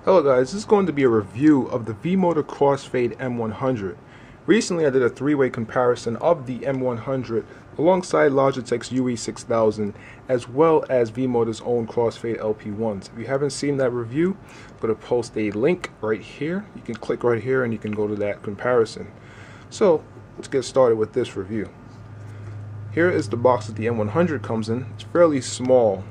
Hello guys, this is going to be a review of the V-Motor Crossfade M100. Recently I did a three-way comparison of the M100 alongside Logitech's UE6000 as well as V-Motor's own Crossfade LP1s. If you haven't seen that review, I'm going to post a link right here. You can click right here and you can go to that comparison. So let's get started with this review. Here is the box that the M100 comes in. It's fairly small.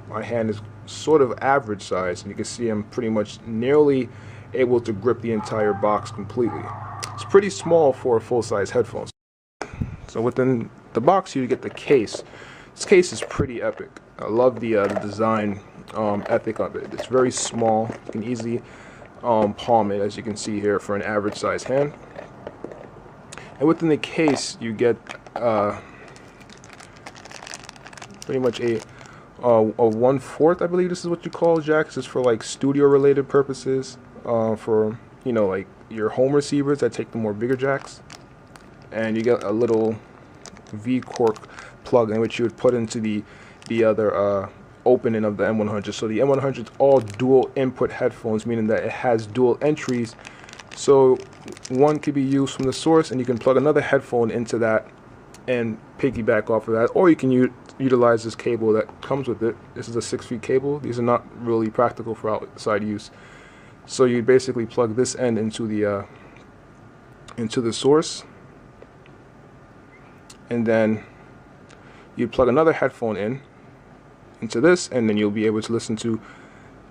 My hand is sort of average size, and you can see I'm pretty much nearly able to grip the entire box completely. It's pretty small for a full-size headphones. So within the box you get the case. This case is pretty epic. I love the design ethic of it. It's very small. You can easily palm it, as you can see here, for an average size hand. And within the case you get pretty much a 1/4, I believe this is what you call jacks. It's for like studio related purposes, for like your home receivers that take the more bigger jacks. And you get a little V-cork plug in which you would put into the other opening of the M100. So the M100 is all dual input headphones, meaning that it has dual entries. So one could be used from the source and you can plug another headphone into that and piggyback off of that, or you can utilize this cable that comes with it. This is a 6-feet cable. These are not really practical for outside use. So you basically plug this end into the source, and then you plug another headphone into this, and then you'll be able to listen to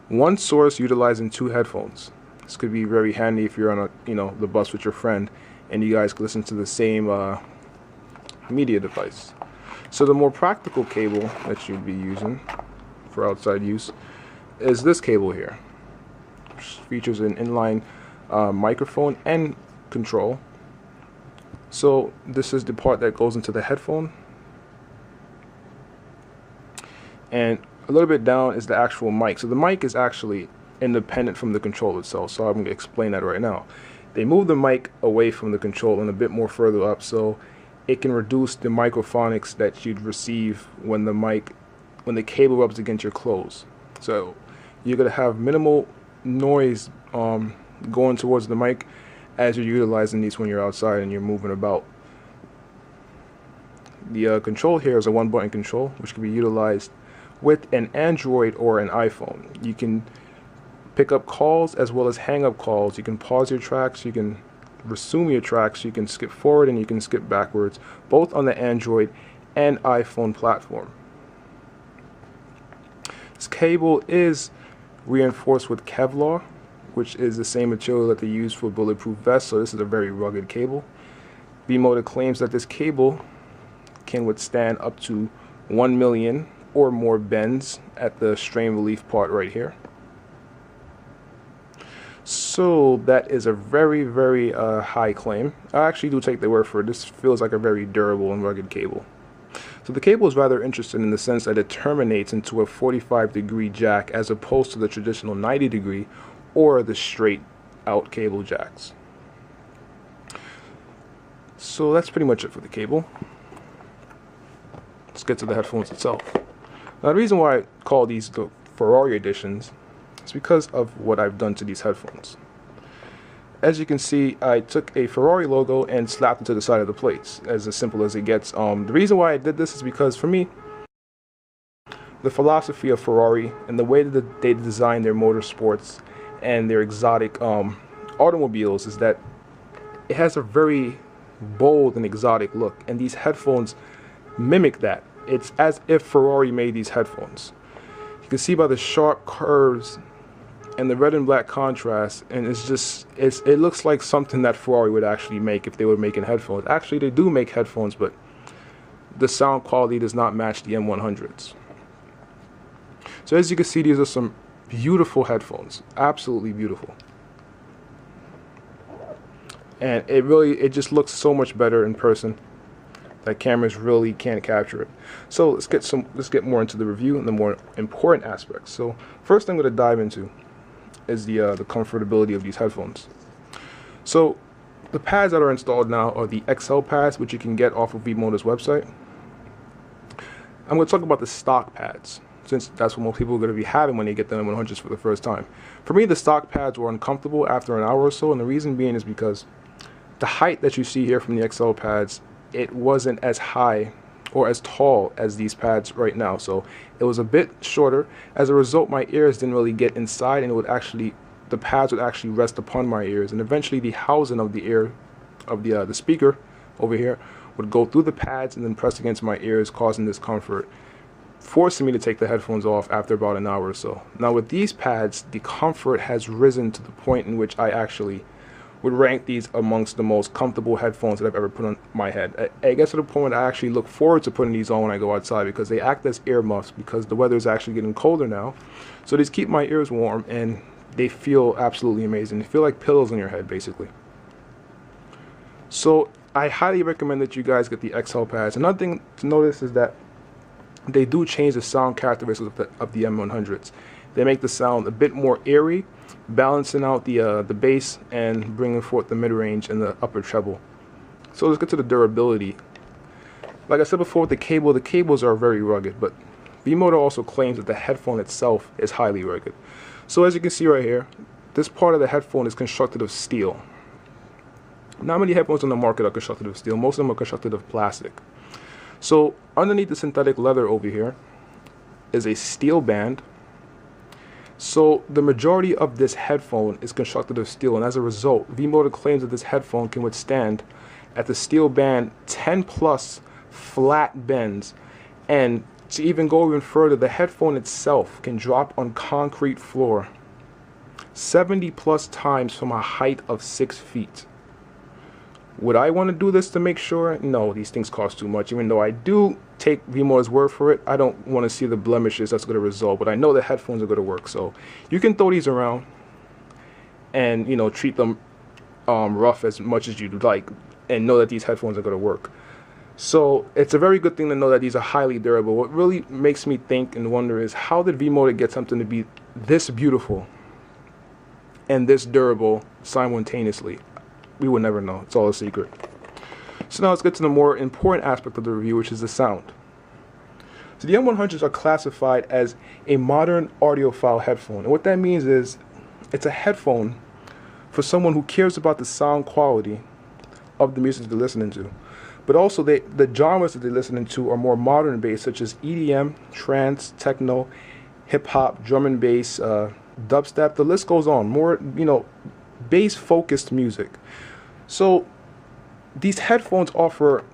one source utilizing two headphones. This could be very handy if you're on the bus with your friend and you guys can listen to the same media device. So the more practical cable that you'd be using for outside use is this cable here, which features an inline microphone and control. So this is the part that goes into the headphone, and a little bit down is the actual mic. So the mic is actually independent from the control itself, so I'm going to explain that right now. They move the mic away from the control and a bit more further up, so it can reduce the microphonics that you'd receive when the cable rubs against your clothes. So you're going to have minimal noise going towards the mic as you're utilizing these when you're outside and you're moving about. The control here is a one-button control which can be utilized with an Android or an iPhone. You can pick up calls as well as hang up calls. You can pause your tracks, you can resume your tracks, you can skip forward and you can skip backwards, both on the Android and iPhone platform. This cable is reinforced with Kevlar, which is the same material that they use for bulletproof vests, so this is a very rugged cable. V-Motor claims that this cable can withstand up to 1 million or more bends at the strain relief part right here. So that is a very, very high claim. I actually do take their word for it. This feels like a very durable and rugged cable. So the cable is rather interesting in the sense that it terminates into a 45-degree jack as opposed to the traditional 90-degree or the straight out cable jacks. So that's pretty much it for the cable. Let's get to the headphones itself. Now the reason why I call these the Ferrari editions, it's because of what I've done to these headphones. As you can see, I took a Ferrari logo and slapped it to the side of the plates, as simple as it gets. The reason why I did this is because, for me, the philosophy of Ferrari and the way that they design their motorsports and their exotic automobiles is that it has a very bold and exotic look, and these headphones mimic that. It's as if Ferrari made these headphones. You can see by the sharp curves and the red and black contrast, and it looks like something that Ferrari would actually make if they were making headphones. Actually, they do make headphones, but the sound quality does not match the M100s. So as you can see, these are some beautiful headphones, absolutely beautiful, and it just looks so much better in person. That cameras really can't capture it. So let's get more into the review and the more important aspects. So first I'm going to dive into is the comfortability of these headphones. So the pads that are installed now are the XL pads, which you can get off of V-Motor's website. I'm going to talk about the stock pads. since that's what most people are going to be having when they get the M100s for the first time. For me, the stock pads were uncomfortable after an hour or so, and the reason being is because the height that you see here from the XL pads, it wasn't as high or as tall as these pads right now, so it was a bit shorter. As a result, my ears didn't really get inside, and the pads would actually rest upon my ears, and eventually the housing of the ear of the speaker over here would go through the pads and then press against my ears, causing discomfort, forcing me to take the headphones off after about an hour or so. Now with these pads, the comfort has risen to the point in which I actually would rank these amongst the most comfortable headphones that I've ever put on my head. I guess to the point I actually look forward to putting these on when I go outside, because they act as ear muffs, because the weather is actually getting colder now. So these keep my ears warm, and they feel absolutely amazing. They feel like pillows on your head, basically. So I highly recommend that you guys get the XL pads. Another thing to notice is that they do change the sound characteristics of the M100s. They make the sound a bit more airy, balancing out the bass and bringing forth the mid-range and the upper treble. So let's get to the durability. Like I said before with the cables are very rugged, but V-Motor also claims that the headphone itself is highly rugged. So as you can see right here, this part of the headphone is constructed of steel. Not many headphones on the market are constructed of steel. Most of them are constructed of plastic. So underneath the synthetic leather over here is a steel band. So the majority of this headphone is constructed of steel, and as a result, V-Motor claims that this headphone can withstand, at the steel band, 10 plus flat bends. And to even go even further, the headphone itself can drop on concrete floor 70 plus times from a height of 6 feet. Would I want to do this to make sure? No, these things cost too much. Even though I do take V-Motor's word for it, I don't want to see the blemishes that's going to result. But I know the headphones are going to work. So you can throw these around and, you know, treat them rough as much as you'd like, and know that these headphones are going to work. So it's a very good thing to know that these are highly durable. What really makes me think and wonder is, how did V-Motor get something to be this beautiful and this durable simultaneously? We will never know. It's all a secret. So now let's get to the more important aspect of the review, which is the sound. So the M100s are classified as a modern audiophile headphone. And what that means is it's a headphone for someone who cares about the sound quality of the music they're listening to. But also the genres that they're listening to are more modern based, such as EDM, trance, techno, hip hop, drum and bass, dubstep. The list goes on. More, you know, bass focused music. So these headphones offer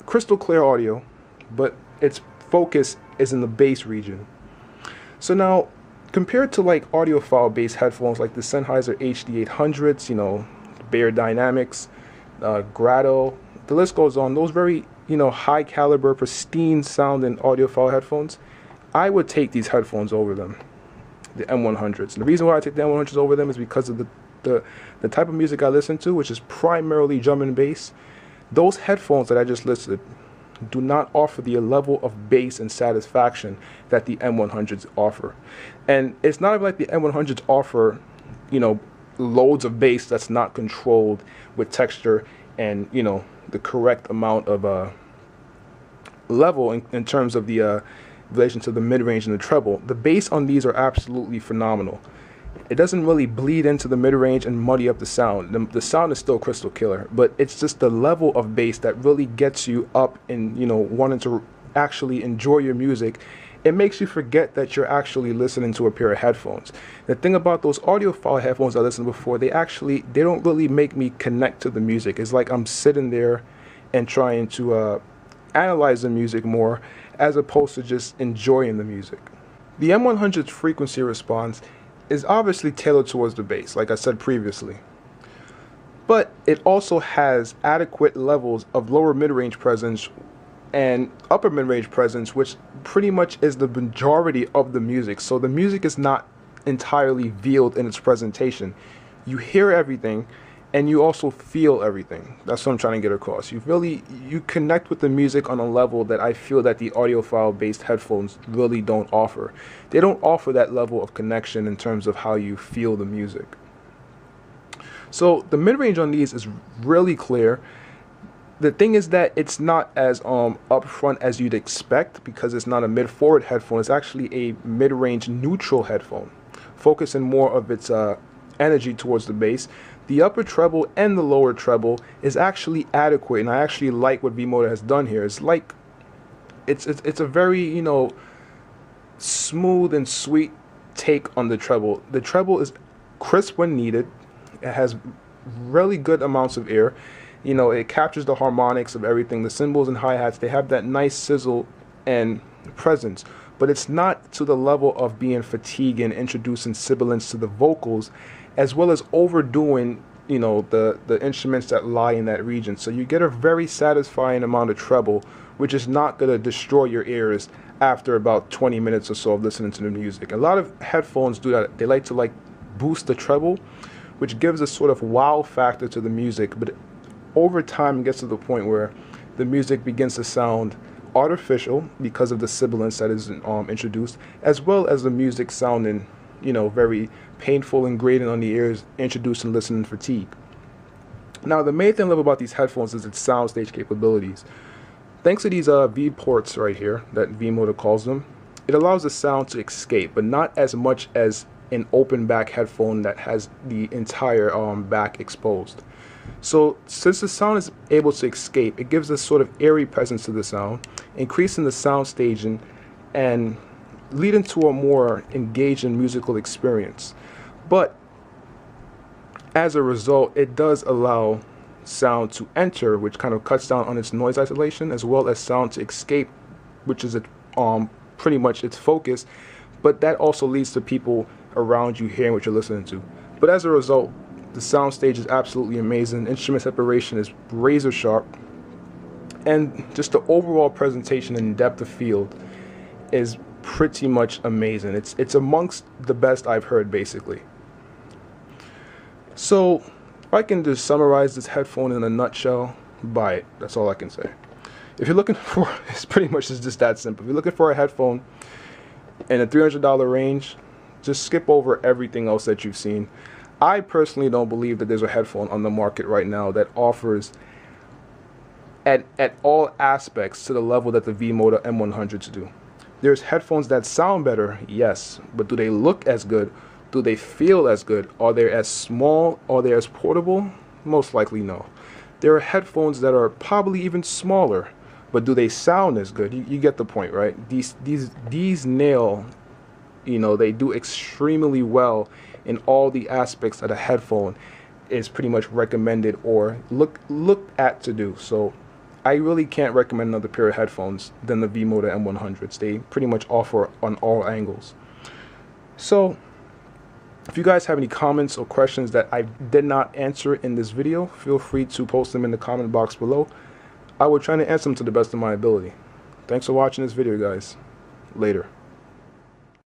crystal clear audio, but its focus is in the bass region. So now, compared to like audiophile based headphones like the Sennheiser HD800s, you know, Beyerdynamics, Grado, the list goes on, those very, you know, high caliber, pristine sounding audiophile headphones, I would take these headphones over them, the M100s. And the reason why I take the M100s over them is because of the type of music I listen to, which is primarily drum and bass. Those headphones that I just listed do not offer the level of bass and satisfaction that the M100s offer. And it's not even like the M100s offer, you know, loads of bass that's not controlled with texture and, you know, the correct amount of level in terms of the relation to the mid-range and the treble. The bass on these are absolutely phenomenal. It doesn't really bleed into the mid-range and muddy up the sound. The sound is still crystal clear, but it's just the level of bass that really gets you up and, you know, wanting to actually enjoy your music. It makes you forget that you're actually listening to a pair of headphones. The thing about those audiophile headphones I listened to before, they don't really make me connect to the music. It's like I'm sitting there and trying to analyze the music more, as opposed to just enjoying the music. The M100's frequency response is obviously tailored towards the bass, like I said previously. But it also has adequate levels of lower mid-range presence and upper mid-range presence, which pretty much is the majority of the music. So the music is not entirely veiled in its presentation. You hear everything, and you also feel everything. That's what I'm trying to get across. You connect with the music on a level that I feel that the audiophile based headphones really don't offer. They don't offer that level of connection in terms of how you feel the music. So the mid-range on these is really clear. The thing is that it's not as upfront as you'd expect, because it's not a mid-forward headphone. It's actually a mid-range neutral headphone, focusing more of its energy towards the bass. The upper treble and the lower treble is actually adequate, and I actually like what V-Moda has done here. It's like it's a very, you know, smooth and sweet take on the treble. The treble is crisp when needed. It has really good amounts of air. You know, it captures the harmonics of everything. The cymbals and hi-hats, they have that nice sizzle and presence, but it's not to the level of being fatiguing, introducing sibilance to the vocals, as well as overdoing, you know, the instruments that lie in that region. So you get a very satisfying amount of treble, which is not going to destroy your ears after about 20 minutes or so of listening to the music. A lot of headphones do that. They like to boost the treble, which gives a sort of wow factor to the music, but over time it gets to the point where the music begins to sound artificial because of the sibilance that is introduced, as well as the music sounding, you know, very painful and grating on the ears, introducing listening fatigue. Now, the main thing I love about these headphones is its soundstage capabilities. Thanks to these V ports right here that V-Moda calls them, it allows the sound to escape, but not as much as an open back headphone that has the entire back exposed. So since the sound is able to escape, it gives a sort of airy presence to the sound, increasing the sound staging and leading to a more engaging musical experience. But as a result, it does allow sound to enter, which kind of cuts down on its noise isolation, as well as sound to escape, which is pretty much its focus, but that also leads to people around you hearing what you're listening to. But as a result, the sound stage is absolutely amazing. Instrument separation is razor sharp, and just the overall presentation and depth of field is pretty much amazing. It's amongst the best I've heard, basically. So if I can just summarize this headphone in a nutshell, buy it. That's all I can say. If you're looking for, it's pretty much just that simple. If you're looking for a headphone in a $300 range, just skip over everything else that you've seen. I personally don't believe that there's a headphone on the market right now that offers at all aspects to the level that the V-Moda M100s do. There's headphones that sound better, yes, but do they look as good? Do they feel as good? Are they as small? Are they as portable? Most likely no. There are headphones that are probably even smaller, but do they sound as good? You get the point, right? These nail, you know, they do extremely well in all the aspects that a headphone is pretty much recommended or looked at to do. So I really can't recommend another pair of headphones than the V-Moda M100s. They pretty much offer on all angles. So if you guys have any comments or questions that I did not answer in this video, feel free to post them in the comment box below. I will try to answer them to the best of my ability. Thanks for watching this video, guys. Later.